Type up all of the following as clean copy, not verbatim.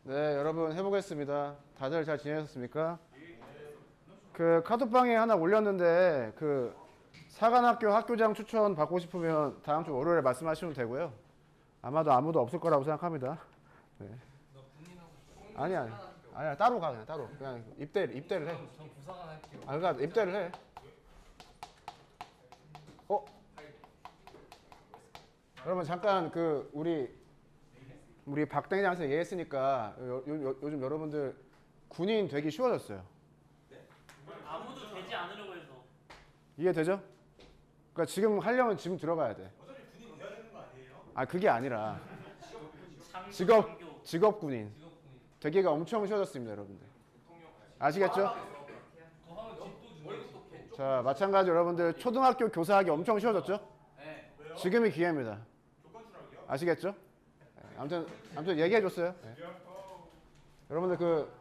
네, 여러분 해보겠습니다. 다들 잘 지내셨습니까? 그 카톡방에 하나 올렸는데 그 사관학교 학교장 추천 받고 싶으면 다음 주 월요일에 말씀하시면 되고요. 아마도 아무도 없을 거라고 생각합니다. 네. 아니야 따로 가 그냥 따로 그냥 입대를 해. 전 부사관 할게요. 그러니까 입대를 해. 어? 여러분 잠깐 그 우리 박대장에서 얘기했으니까 요즘 여러분들 군인 되기 쉬워졌어요. 아무도 되지 않으려고 해서. 이해되죠? 그러니까 지금 하려면 지금 들어가야 돼. 어차피 군인 돼야 되는 거 아니에요? 아 그게 아니라 장교. 직업 군인 직업군인. 되기가 엄청 쉬워졌습니다, 여러분들. 아시겠죠? 더 하면 집도 주네. 월급도 개. 자 마찬가지 여러분들 초등학교 교사하기 엄청 쉬워졌죠? 네. 왜요? 지금이 기회입니다. 조건 추락이요? 아시겠죠? 네, 아무튼 얘기해줬어요. 네. 여러분들 그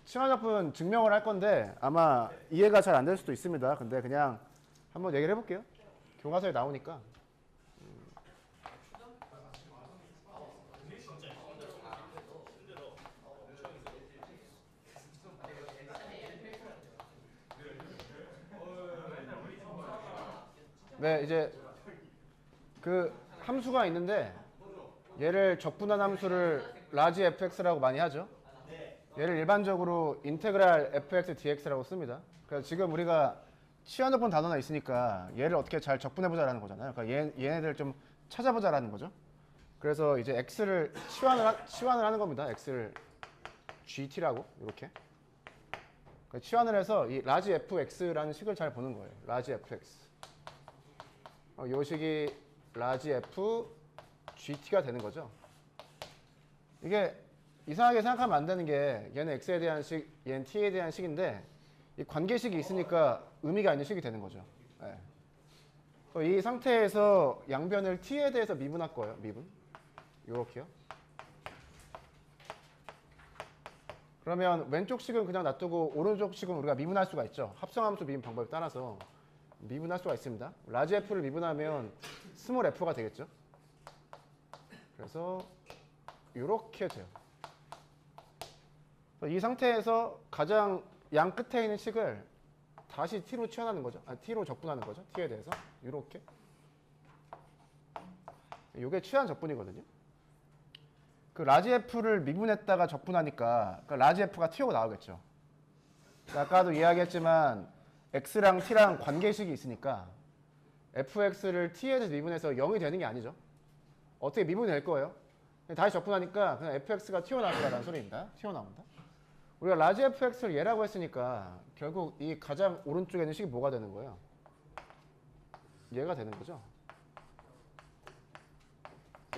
친화적분 증명을 할 건데 아마 이해가 잘 안 될 수도 있습니다. 근데 그냥 한번 얘기를 해볼게요. 교과서에 나오니까. 네, 이제 그 함수가 있는데 얘를 적분한 함수를 라지 fx라고 많이 하죠. 얘를 일반적으로 인테그랄 fx dx라고 씁니다. 그래서 지금 우리가 치환적분 단어가 있으니까 얘를 어떻게 잘 적분해보자라는 거잖아요. 그러니까 얘네들 좀 찾아보자라는 거죠. 그래서 이제 x를 치환을 하는 겁니다. x를 gt라고 이렇게. 그러니까 치환을 해서 이 라지 fx라는 식을 잘 보는 거예요. 라지 fx. 요 식이 라지 f gt가 되는 거죠. 이게 이상하게 생각하면 안 되는 게 얘는 x에 대한 식, 얘는 t에 대한 식인데 이 관계식이 있으니까 의미가 있는 식이 되는 거죠. 네. 이 상태에서 양변을 t에 대해서 미분할 거예요. 미분. 요렇게요. 그러면 왼쪽 식은 그냥 놔두고 오른쪽 식은 우리가 미분할 수가 있죠. 합성함수 미분 방법에 따라서 미분할 수가 있습니다. 라지 f를 미분하면 스몰 f가 되겠죠. 그래서 이렇게 돼요. 이 상태에서 가장 양 끝에 있는 식을 다시 t로 치환하는 거죠. t로 적분하는 거죠. t에 대해서 이렇게. 이게 치환 적분이거든요. 그 라지 f를 미분했다가 적분하니까 그 라지 f가 t로 나오겠죠. 아까도 이야기했지만 x랑 t랑 관계식이 있으니까 fx를 t에 대해서 미분해서 0이 되는 게 아니죠. 어떻게 미분이 될 거예요? 다시 적분하니까 그냥 fx가 t로 나올 거라는 소리입니다. t로 나온다. 우리가 라지 fx를 얘라고 했으니까 결국 이 가장 오른쪽에 있는 식이 뭐가 되는 거예요? 얘가 되는 거죠.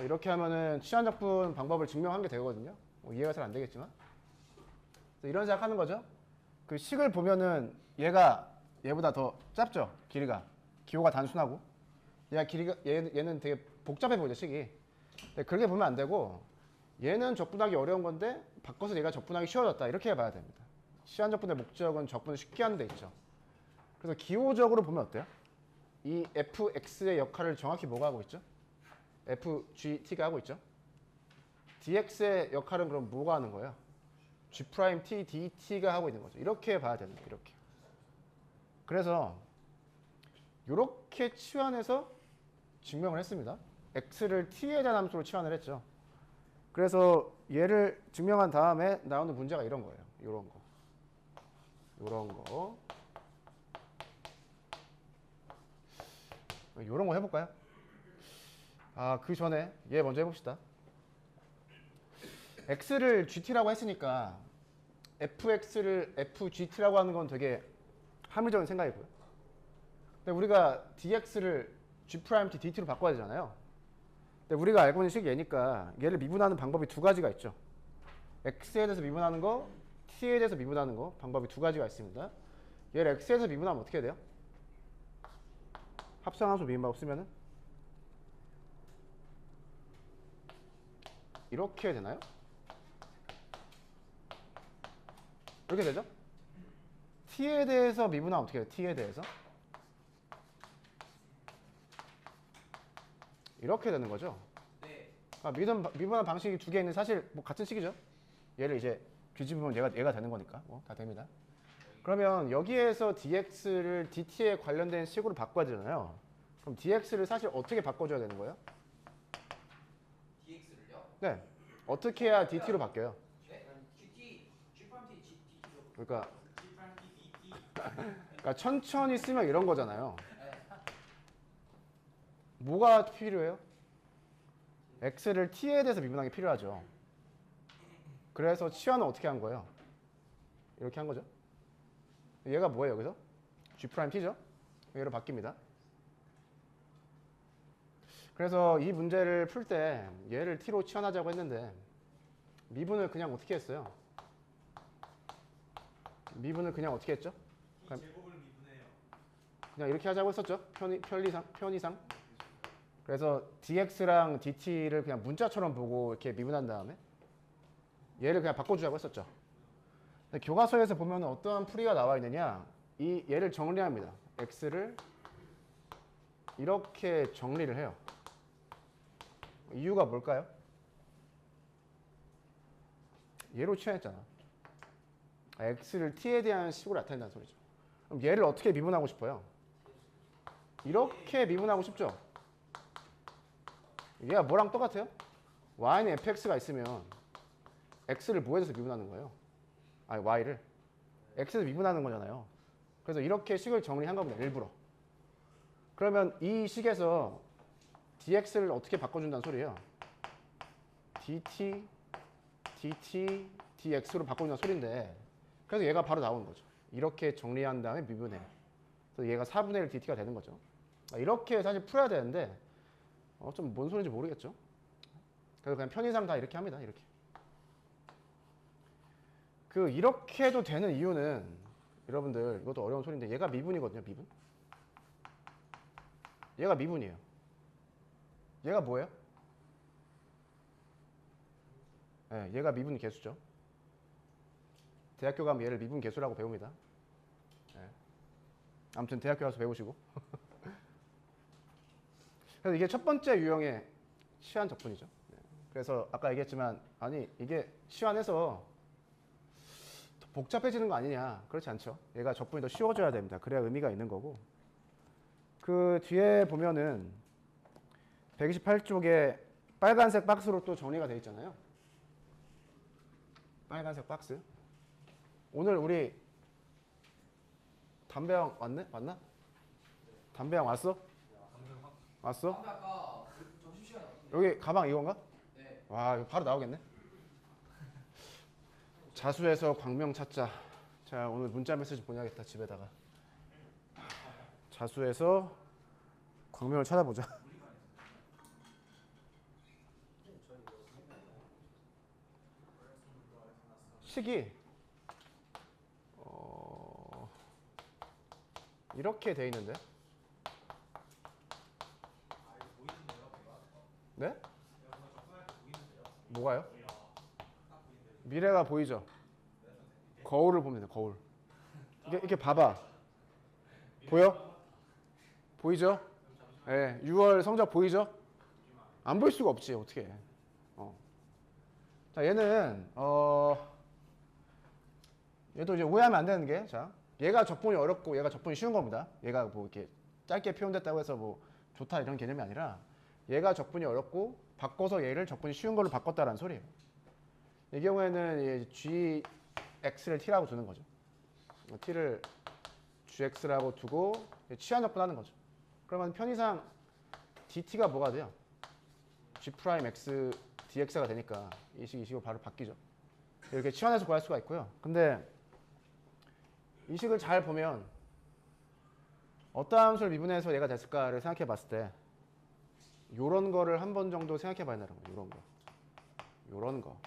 이렇게 하면은 치환적분 방법을 증명한 게 되거든요. 이해가 잘 안 되겠지만 이런 생각하는 거죠. 그 식을 보면은 얘가 얘보다 더 짧죠. 길이가 기호가 단순하고 얘는 되게 복잡해 보이죠. 식이. 근데 그렇게 보면 안 되고 얘는 적분하기 어려운 건데 바꿔서 얘가 적분하기 쉬워졌다 이렇게 봐야 됩니다. 치환적분의 목적은 적분을 쉽게 하는 데 있죠. 그래서 기호적으로 보면 어때요? 이 fx의 역할을 정확히 뭐가 하고 있죠? fgt가 하고 있죠. dx의 역할은 그럼 뭐가 하는 거예요? g't dt가 하고 있는 거죠. 이렇게 봐야 됩니다. 이렇게. 그래서 이렇게 치환해서 증명을 했습니다. x를 t에 대한 함수로 치환을 했죠. 그래서 얘를 증명한 다음에 나오는 문제가 이런 거예요. 이런 거. 이런 거 해볼까요? 그 전에 얘 먼저 해봅시다. x를 gt라고 했으니까 fx를 fgt라고 하는 건 되게 합리적인 생각이고요. 근데 우리가 dx를 g't dt로 바꿔야 되잖아요. 근데 우리가 알고 있는 식이 얘니까 얘를 미분하는 방법이 두 가지가 있죠. x에 대해서 미분하는 거, t에 대해서 미분하는 거 방법이 두 가지가 있습니다. 얘를 x에 대해서 미분하면 어떻게 돼요? 합성함수 미분 방법 쓰면은 이렇게 되나요? 이렇게 되죠? t에 대해서 미분하면 어떻게 해요? t에 대해서 이렇게 되는 거죠. 네. 미분한 방식이 두 개 있는데 사실 뭐 같은 식이죠. 얘를 이제 뒤집으면 얘가 되는 거니까 다 됩니다. 그러면 여기에서 dx를 dt에 관련된 식으로 바꿔야 되잖아요. 그럼 dx를 사실 어떻게 바꿔줘야 되는 거예요? DX를요? 네. 어떻게 해야 dt로 바뀌어요? 네? GT, G'T, GT죠. 그러니까 그러니까 천천히 쓰면 이런 거잖아요. 뭐가 필요해요? x를 t에 대해서 미분하는 게 필요하죠. 그래서 치환은 어떻게 한 거예요? 이렇게 한 거죠. 얘가 뭐예요 여기서? G'T죠? 얘로 바뀝니다. 그래서 이 문제를 풀 때 얘를 t로 치환하자고 했는데 미분을 그냥 어떻게 했어요? 미분을 그냥 어떻게 했죠? 이 제곱을 미분해요. 그냥 이렇게 하자고 했었죠? 편의상. 그래서 dx랑 dt를 그냥 문자처럼 보고 이렇게 미분한 다음에 얘를 그냥 바꿔주자고 했었죠. 근데 교과서에서 보면 어떠한 풀이가 나와 있느냐, 이 얘를 정리합니다. x를 이렇게 정리를 해요. 이유가 뭘까요? 얘로 취했잖아. x를 t에 대한 식으로 나타낸다는 소리죠. 그럼 얘를 어떻게 미분하고 싶어요? 이렇게 미분하고 싶죠? 얘가 뭐랑 똑같아요? y는 fx가 있으면 x를 뭐에서 미분하는 거예요? 아니 y를 x에서 미분하는 거잖아요. 그래서 이렇게 식을 정리한 겁니다. 일부러. 그러면 이 식에서 dx를 어떻게 바꿔준다는 소리예요? dt, dx로 바꿔준다는 소리인데, 그래서 얘가 바로 나오는 거죠. 이렇게 정리한 다음에 미분해. 그래서 얘가 4분의 1 dt가 되는 거죠. 이렇게 사실 풀어야 되는데 좀 뭔 소리인지 모르겠죠. 그래서 그냥 편의상 다 이렇게 합니다. 이렇게. 이렇게 해도 되는 이유는 여러분들 이것도 어려운 소리인데 얘가 미분이거든요. 미분. 얘가 미분이에요. 얘가 뭐예요? 네, 얘가 미분 계수죠. 대학교 가면 얘를 미분 계수라고 배웁니다. 네. 아무튼 대학교 가서 배우시고. 그래서 이게 첫 번째 유형의 시한 적분이죠. 네. 그래서 아까 얘기했지만 아니 이게 시한해서 더 복잡해지는 거 아니냐. 그렇지 않죠. 얘가 적분이 더 쉬워져야 됩니다. 그래야 의미가 있는 거고. 그 뒤에 보면은 128쪽에 빨간색 박스로 또 정리가 되어 있잖아요. 빨간색 박스. 오늘 우리 담배형 왔네? 왔나? 담배형 왔어? 왔어? 근데 아까 그 점심시간에 왔던데. 여기 가방 이건가? 네. 와 이거 바로 나오겠네. 자수해서 광명 찾자. 자 오늘 문자 메시지 보내야겠다 집에다가. 자수해서 광명을 찾아보자. 식이 이렇게 돼 있는데. 네? 뭐가요? 미래가 보이죠? 거울을 보면 돼. 거울. 이렇게 봐봐. 보여? 보이죠? 예, 6월 성적 보이죠? 안 보일 수가 없지. 어떻게 해. 자, 얘는 얘도 이제 오해하면 안 되는 게, 자, 얘가 적분이 어렵고 얘가 적분이 쉬운 겁니다. 얘가 뭐 이렇게 짧게 표현됐다고 해서 뭐 좋다 이런 개념이 아니라 얘가 적분이 어렵고 바꿔서 얘를 적분이 쉬운 걸로 바꿨다라는 소리예요. 이 경우에는 gx를 t라고 두는 거죠. t를 gx라고 두고 치환 적분하는 거죠. 그러면 편의상 dt가 뭐가 돼요? g'x dx가 되니까 이 식으로 바로 바뀌죠. 이렇게 치환해서 구할 수가 있고요. 근데 이 식을 잘 보면 어떠한 함수를 미분해서 얘가 됐을까를 생각해 봤을 때 요런 거를 한 번 정도 생각해 봐야 되는 거예요. 요런 거. 요런 거.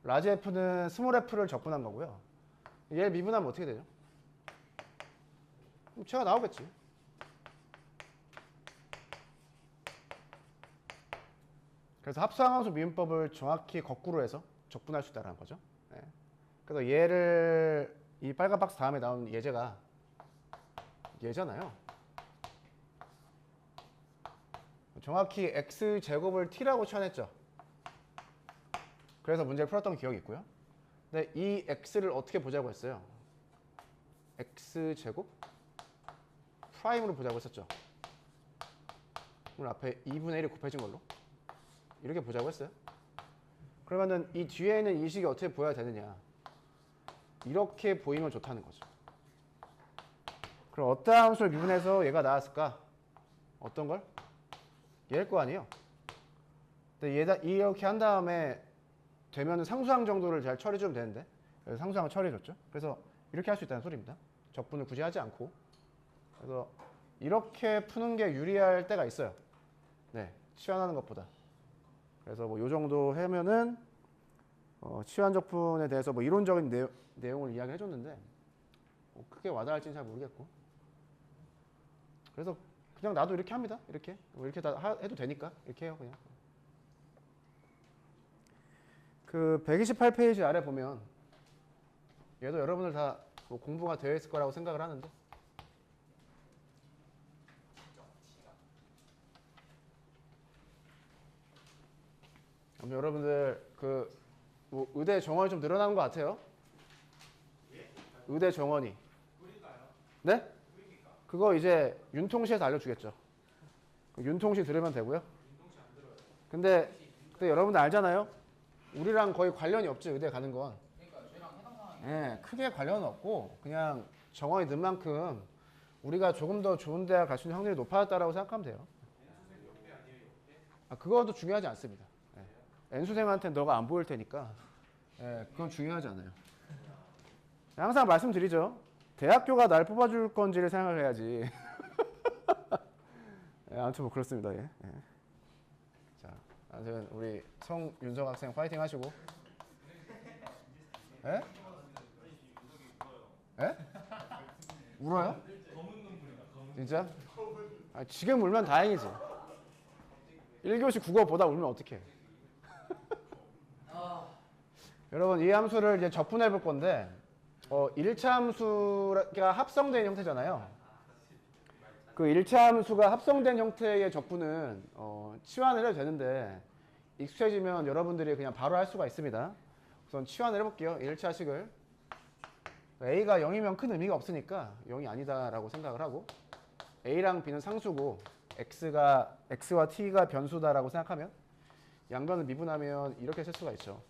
라지 F는 스몰 F를 적분한 거고요. 얘를 미분하면 어떻게 되죠? 그럼 제가 나오겠지. 그래서 합성함수 미분법을 정확히 거꾸로 해서 적분할 수 있다는 거죠. 네. 그래서 얘를 이 빨간 박스 다음에 나온 예제가 얘잖아요. 정확히 x제곱을 t라고 치환했죠. 그래서 문제를 풀었던 기억이 있고요. 근데 이 x를 어떻게 보자고 했어요? x제곱 프라임으로 보자고 했었죠. 오늘 앞에 2분의 1이 곱해진 걸로 이렇게 보자고 했어요. 그러면은 이 뒤에 있는 이 식이 어떻게 보여야 되느냐? 이렇게 보이면 좋다는 거죠. 그럼 어떠한 함수를 미분해서 얘가 나왔을까? 어떤 걸? 얘일 거 아니에요. 근데 얘다 이렇게 한 다음에 되면 상수항 정도를 잘 처리해 주면 되는데 그래서 상수항을 처리해 줬죠. 그래서 이렇게 할 수 있다는 소리입니다. 적분을 굳이 하지 않고. 그래서 이렇게 푸는 게 유리할 때가 있어요. 네, 치환하는 것보다. 그래서 뭐 요 정도 하면은 치환 적분에 대해서 뭐 이론적인 내용을 이야기해 줬는데 뭐 크게 와닿을지는 잘 모르겠고. 그래서 그냥 나도 이렇게 합니다. 이렇게 뭐 이렇게 다 해도 되니까 이렇게 해요 그냥. 그 128페이지 아래 보면 얘도 여러분들 다 뭐 공부가 되어 있을 거라고 생각을 하는데 그럼 여러분들 그 뭐 의대 정원이 좀 늘어나는 것 같아요. 의대 정원이. 네? 그거 이제 윤통시에서 알려주겠죠. 윤통시 들으면 되고요. 근데 여러분들 알잖아요. 우리랑 거의 관련이 없지 의대 가는 건. 예, 크게 관련은 없고 그냥 정원이 는 만큼 우리가 조금 더 좋은 대학 갈 수 있는 확률이 높아졌다라고 생각하면 돼요. 그것도 중요하지 않습니다. 예. N수생한테는 너가 안 보일 테니까 예, 그건 중요하지 않아요. 항상 말씀드리죠. 대학교가 날 뽑아줄 건지를 생각을 해야지. 예, 아무튼 뭐 그렇습니다. 예. 예. 자, 아무튼 우리 성윤석 학생 파이팅 하시고. 예? 예? 울어요? 진짜? 지금 울면 다행이지. 1교시 국어보다 울면 어떡해. 여러분 이 함수를 이제 적분해 볼 건데 1차 함수가 합성된 형태잖아요. 그 1차 함수가 합성된 형태의 적분은 치환을 해도 되는데 익숙해지면 여러분들이 그냥 바로 할 수가 있습니다. 우선 치환을 해볼게요. 1차 식을. A가 0이면 큰 의미가 없으니까 0이 아니다라고 생각을 하고 A랑 B는 상수고 X와 T가 변수다라고 생각하면 양변을 미분하면 이렇게 쓸 수가 있죠.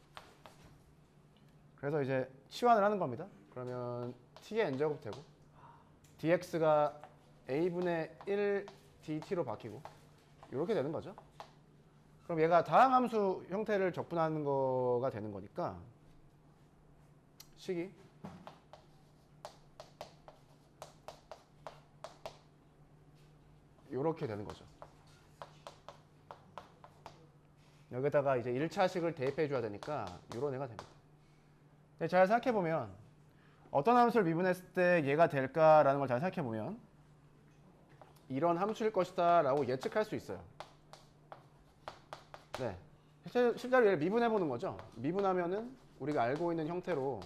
그래서 이제 치환을 하는 겁니다. 그러면 T의 N제곱 되고 dx가 A분의 1 dt로 바뀌고 이렇게 되는 거죠. 그럼 얘가 다항함수 형태를 적분하는 거가 되는 거니까 식이 이렇게 되는 거죠. 여기다가 이제 1차식을 대입해 줘야 되니까 이런 애가 됩니다. 근데 잘 생각해 보면 어떤 함수를 미분했을 때 얘가 될까라는 걸 잘 생각해 보면 이런 함수일 것이다 라고 예측할 수 있어요. 네, 실제로 얘를 미분해 보는 거죠. 미분하면은 우리가 알고 있는 형태로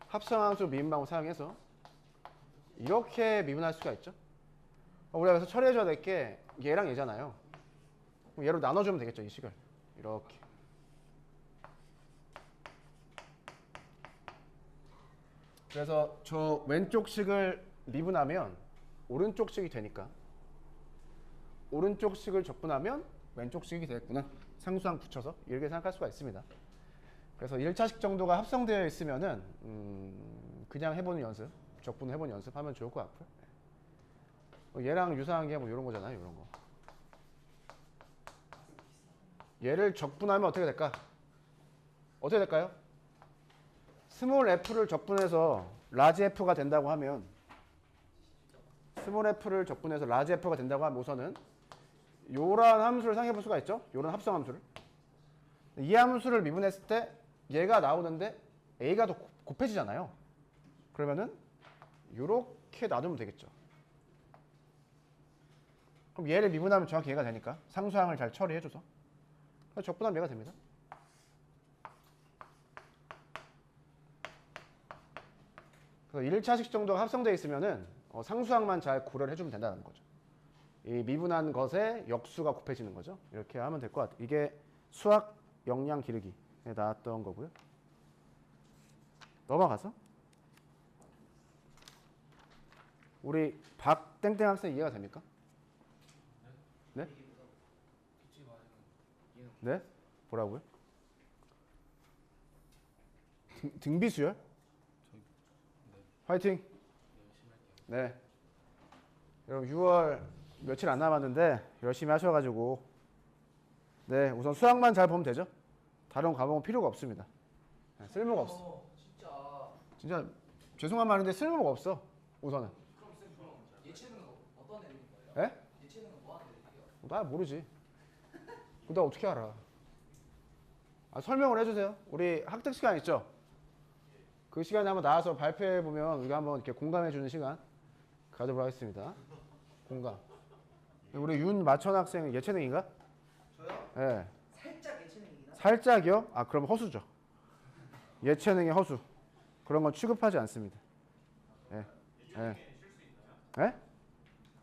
합성함수 미분방을 사용해서 이렇게 미분할 수가 있죠. 우리가 여기서 처리해 줘야 될 게 얘랑 얘잖아요. 그럼 얘로 나눠주면 되겠죠. 이 식을 이렇게. 그래서 저 왼쪽 식을 미분하면 오른쪽 식이 되니까 오른쪽 식을 적분하면 왼쪽 식이 되겠구나. 상수항 붙여서 이렇게 생각할 수가 있습니다. 그래서 1차식 정도가 합성되어 있으면은 그냥 해보는 연습, 적분 해보는 연습하면 좋을 것 같고요. 얘랑 유사한 게 뭐 이런 거잖아요. 이런 거. 얘를 적분하면 어떻게 될까? 어떻게 될까요? 스몰 f를 적분해서 라지 f가 된다고 하면 스몰 f를 적분해서 라지 f가 된다고 하면 우선은 요런 함수를 생각해 볼 수가 있죠. 요런 합성 함수를. 이 함수를 미분했을 때 얘가 나오는데 a가 더 곱해지잖아요. 그러면은 요렇게 놔두면 되겠죠. 그럼 얘를 미분하면 정확히 얘가 되니까 상수항을 잘 처리해줘서 적분하면 얘가 됩니다. 그래서 1차식 정도가 합성되어 있으면은 상수항만 잘 고려를 해주면 된다는 거죠. 이 미분한 것에 역수가 곱해지는 거죠. 이렇게 하면 될 것 같아요. 이게 수학 역량 기르기에 나왔던 거고요. 넘어가서 우리 박땡땡 학생 이해가 됩니까? 네? 네? 뭐라고요? 등비수열? 화이팅! 네. 여러분 6월 며칠 안 남았는데 열심히 하셔가지고 네 우선 수학만 잘 보면 되죠? 다른 과목은 필요가 없습니다. 네, 쓸모가 없어. 진짜 죄송한 말인데 쓸모가 없어 우선은. 그럼 쌤 그럼 예체능은 어떤 애들인 거예요? 에? 예체능은 뭐 하는 애들이에요? 나 모르지. 나 어떻게 알아? 아, 설명을 해주세요. 우리 학특 시간 있죠? 그 시간에 한번 나와서 발표해 보면 우리가 한번 이렇게 공감해 주는 시간 가져보도록 하겠습니다. 공감. 우리 윤마천 학생 예체능인가? 저요? 네. 살짝 예체능이긴 하죠. 살짝이요? 아 그럼 허수죠. 예체능의 허수. 그런 건 취급하지 않습니다. 예. 예. 예?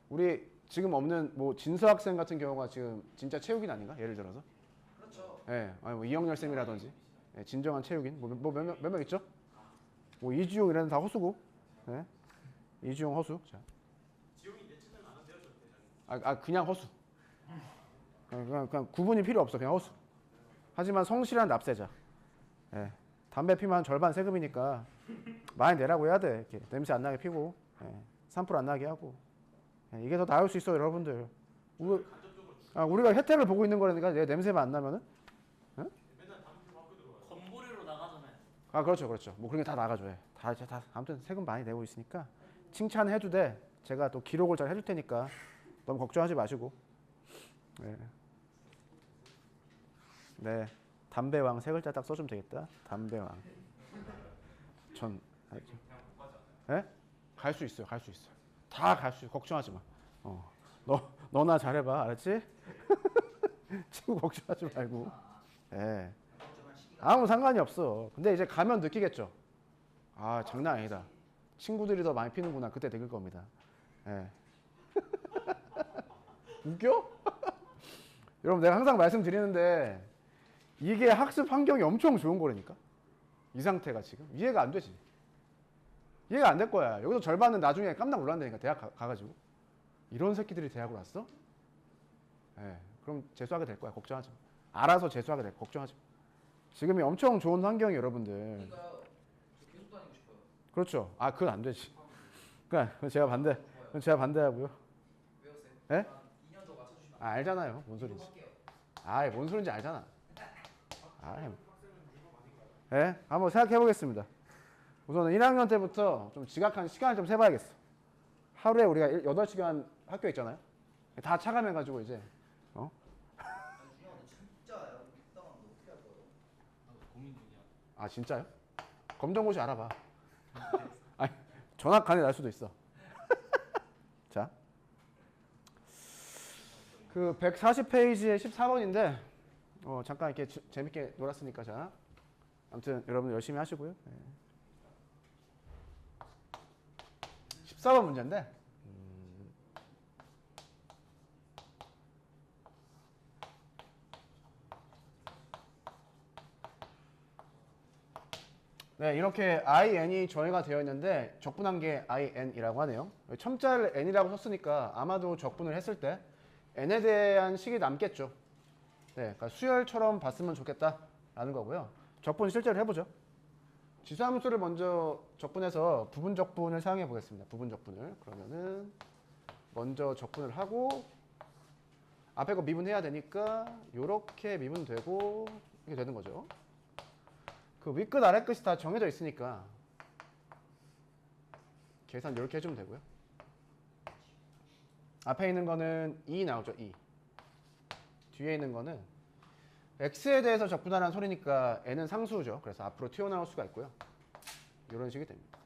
우리 지금 없는 뭐 진서 학생 같은 경우가 지금 진짜 체육인 아닌가? 예를 들어서. 그렇죠. 예. 아니 뭐 이영렬 쌤이라든지 예, 진정한 체육인 뭐 몇 명 있죠? 뭐 이주용 이런 다 허수고. 예. 이주용 허수. 자. 지용이 예체능 안 한대요, 저 대장님. 그냥 허수. 그냥 구분이 필요 없어. 그냥 허수. 하지만 성실한 납세자. 예. 담배 피면 한 절반 세금이니까 많이 내라고 해야 돼. 이렇게 냄새 안 나게 피고, 예. 산불 안 나게 하고. 예. 이게 더 나을 수 있어요, 여러분들. 우리가 혜택을 보고 있는 거라니까 내 냄새만 안 나면은. 예? 맨날 담배 피고 학교 들어가요. 건보료로 나가잖아요. 아 그렇죠, 그렇죠. 뭐 그런 게 다 나가줘요. 다 아무튼 세금 많이 내고 있으니까 칭찬해도 돼. 제가 또 기록을 잘 해줄 테니까 너무 걱정하지 마시고. 네. 네. 담배왕 세 글자 딱 써주면 되겠다. 담배왕. 전. 예? 갈 수 있어요. 갈 수 있어요. 다 갈 수 있어. 걱정하지 마. 너나 잘해봐. 알았지? 친구 걱정하지 말고. 예. 아무 상관이 없어. 근데 이제 가면 느끼겠죠. 아 장난 아니다. 친구들이 더 많이 피는구나. 그때 느낄 겁니다. 예. 웃겨? 여러분 내가 항상 말씀드리는데 이게 학습 환경이 엄청 좋은 거라니까. 이 상태가 지금 이해가 안 되지. 이해가 안 될 거야. 여기서 절반은 나중에 깜짝 놀란다니까. 대학 가가지고 이런 새끼들이 대학을 왔어? 예. 그럼 재수하게 될 거야. 걱정하지 마. 알아서 재수하게 될 거야. 걱정하지 마. 지금이 엄청 좋은 환경이 여러분들. 그러니까요. 저 계속 다니고 싶어요. 그렇죠. 아 그건 안 되지. 그건 제가 반대. 그건 제가 반대하고요. 왜요, 쌤? 예? 2년 더 맞춰주시면 아 알잖아요. 뭔 소리인지. 할게요. 아이 뭔 소리인지 알잖아. 예? 한번 생각해 보겠습니다. 우선은 1학년 때부터 좀 지각한 시간을 좀 세봐야겠어. 하루에 우리가 8시간 학교 있잖아요. 다 차감해가지고 이제 준영아, 진짜 이따가 너 어떻게 할 거예요? 고민 중이야. 아 진짜요? 검정고시 알아봐. 아니 전학 간에 날 수도 있어. 자, 그 140페이지의 14번인데 잠깐 이렇게 재밌게 놀았으니까 자, 아무튼 여러분 열심히 하시고요. 14번 문제인데 네, 이렇게 in이 정의가 되어 있는데 적분한 게 in이라고 하네요. 첨자를 n이라고 썼으니까 아마도 적분을 했을 때 n에 대한 식이 남겠죠. 네, 그러니까 수열처럼 봤으면 좋겠다라는 거고요. 적분 실제로 해보죠. 지수함수를 먼저 적분해서 부분 적분을 사용해 보겠습니다. 부분 적분을. 그러면은 먼저 적분을 하고 앞에 거 미분해야 되니까 이렇게 미분되고 이렇게 되는 거죠. 그 윗끝 아래끝이 다 정해져 있으니까 계산 이렇게 해주면 되고요. 앞에 있는 거는 2 나오죠. 2. 뒤에 있는 거는 x에 대해서 적분하라는 소리니까 n은 상수죠. 그래서 앞으로 튀어나올 수가 있고요. 이런 식이 됩니다.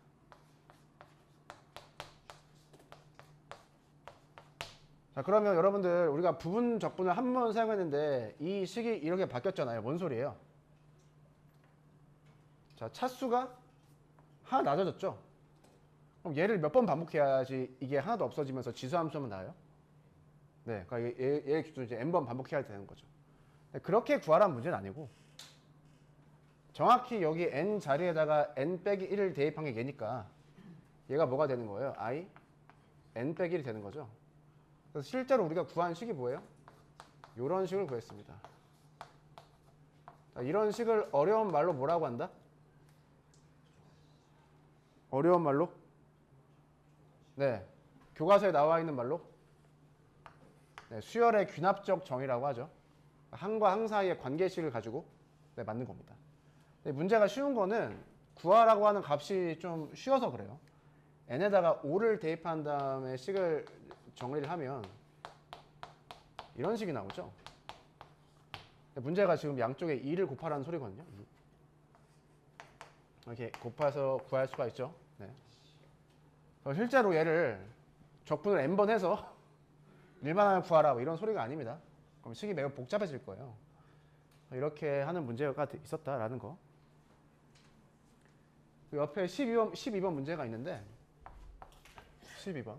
자, 그러면 여러분들 우리가 부분 적분을 한 번 사용했는데 이 식이 이렇게 바뀌었잖아요. 뭔 소리예요? 자, 차수가 하나 낮아졌죠? 그럼 얘를 몇 번 반복해야지 이게 하나도 없어지면서 지수함수하면 나와요? 네, 그러니까 얘 기준으로 이제 n번 반복해야 되는 거죠. 그렇게 구하라는 문제는 아니고 정확히 여기 n 자리에다가 n 빼기 1을 대입한 게 얘니까 얘가 뭐가 되는 거예요? i n 빼기 1이 되는 거죠. 그래서 실제로 우리가 구한 식이 뭐예요? 이런 식을 구했습니다. 자, 이런 식을 어려운 말로 뭐라고 한다? 어려운 말로? 네, 교과서에 나와 있는 말로 네, 수열의 귀납적 정의라고 하죠. 항과 항 사이의 관계식을 가지고 네, 만든 겁니다. 근데 문제가 쉬운 거는 구하라고 하는 값이 좀 쉬워서 그래요. n에다가 5를 대입한 다음에 식을 정리를 하면 이런 식이 나오죠. 문제가 지금 양쪽에 2를 곱하라는 소리거든요. 이렇게 곱해서 구할 수가 있죠. 네. 실제로 얘를 적분을 n번 해서 1만 원을 구하라 뭐 이런 소리가 아닙니다. 그럼 식이 매우 복잡해질 거예요. 이렇게 하는 문제가 있었다라는 거. 그 옆에 12번 문제가 있는데 12번.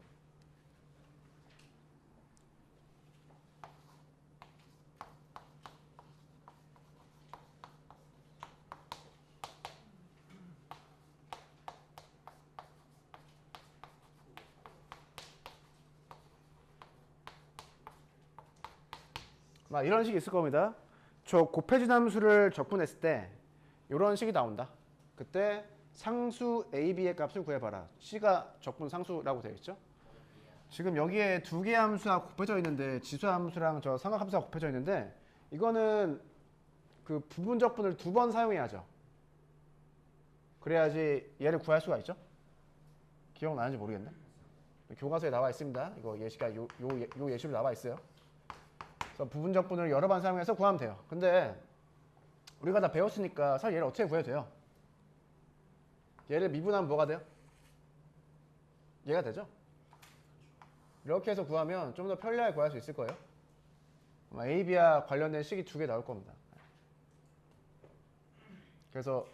막 이런 식이 있을 겁니다. 저 곱해진 함수를 적분했을 때 이런 식이 나온다. 그때 상수 a, b의 값을 구해봐라. c가 적분 상수라고 되어 있죠. 지금 여기에 두 개의 함수가 곱해져 있는데 지수함수랑 저 삼각함수가 곱해져 있는데 이거는 그 부분 적분을 2번 사용해야죠. 그래야지 얘를 구할 수가 있죠. 기억나는지 모르겠네. 교과서에 나와 있습니다. 이거 예시가 요 예시로 나와 있어요. 그래서 부분 적분을 여러 번 사용해서 구하면 돼요. 근데 우리가 다 배웠으니까 사실 얘를 어떻게 구해도 돼요. 얘를 미분하면 뭐가 돼요? 얘가 되죠. 이렇게 해서 구하면 좀 더 편리하게 구할 수 있을 거예요. 아마 A, B와 관련된 식이 2개 나올 겁니다. 그래서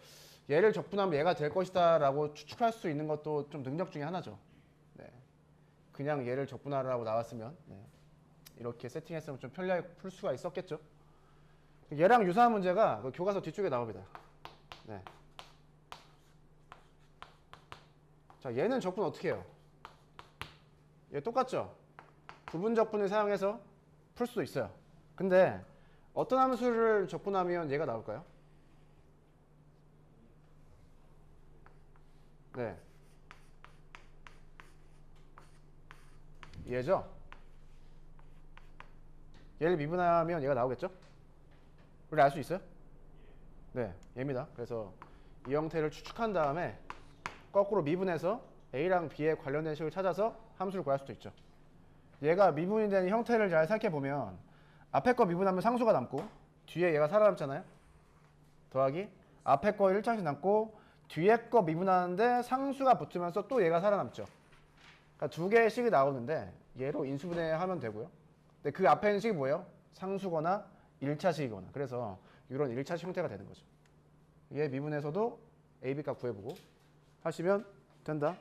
얘를 적분하면 얘가 될 것이다 라고 추측할 수 있는 것도 좀 능력 중에 하나죠. 네. 그냥 얘를 적분하라고 나왔으면 네. 이렇게 세팅했으면 좀 편리하게 풀 수가 있었겠죠. 얘랑 유사한 문제가 그 교과서 뒤쪽에 나옵니다. 네. 자, 얘는 적분 어떻게 해요? 얘 똑같죠? 부분 적분을 사용해서 풀 수도 있어요. 근데 어떤 함수를 적분하면 얘가 나올까요? 네. 얘죠? 얘를 미분하면 얘가 나오겠죠? 우리 알 수 있어요? 네, 얘입니다. 그래서 이 형태를 추측한 다음에 거꾸로 미분해서 A랑 B에 관련된 식을 찾아서 함수를 구할 수도 있죠. 얘가 미분이 되는 형태를 잘 생각해 보면 앞에 거 미분하면 상수가 남고 뒤에 얘가 살아남잖아요. 더하기 앞에 거 1차씩 남고 뒤에 거 미분하는데 상수가 붙으면서 또 얘가 살아남죠. 그러니까 두 개의 식이 나오는데 얘로 인수분해하면 되고요. 근데 그 앞에 있는 식이 뭐예요? 상수거나 1차식이거나. 그래서 이런 1차식 형태가 되는 거죠. 얘 미분해서도 A, B 값 구해보고 하시면 된다.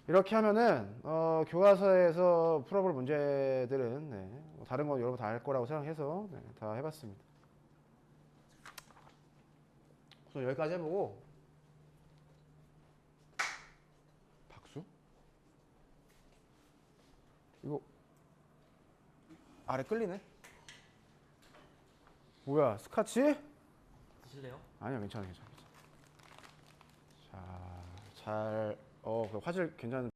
이렇게 하면은 교과서에서 풀어볼 문제들은 네, 뭐 다른 건 여러분 다 알 거라고 생각해서 네, 다 해봤습니다. 우선 여기까지 해보고 박수? 이거 아래 끌리네? 뭐야 스카치? 드실래요? 아니야 괜찮아. 자, 잘 그 화질 괜찮은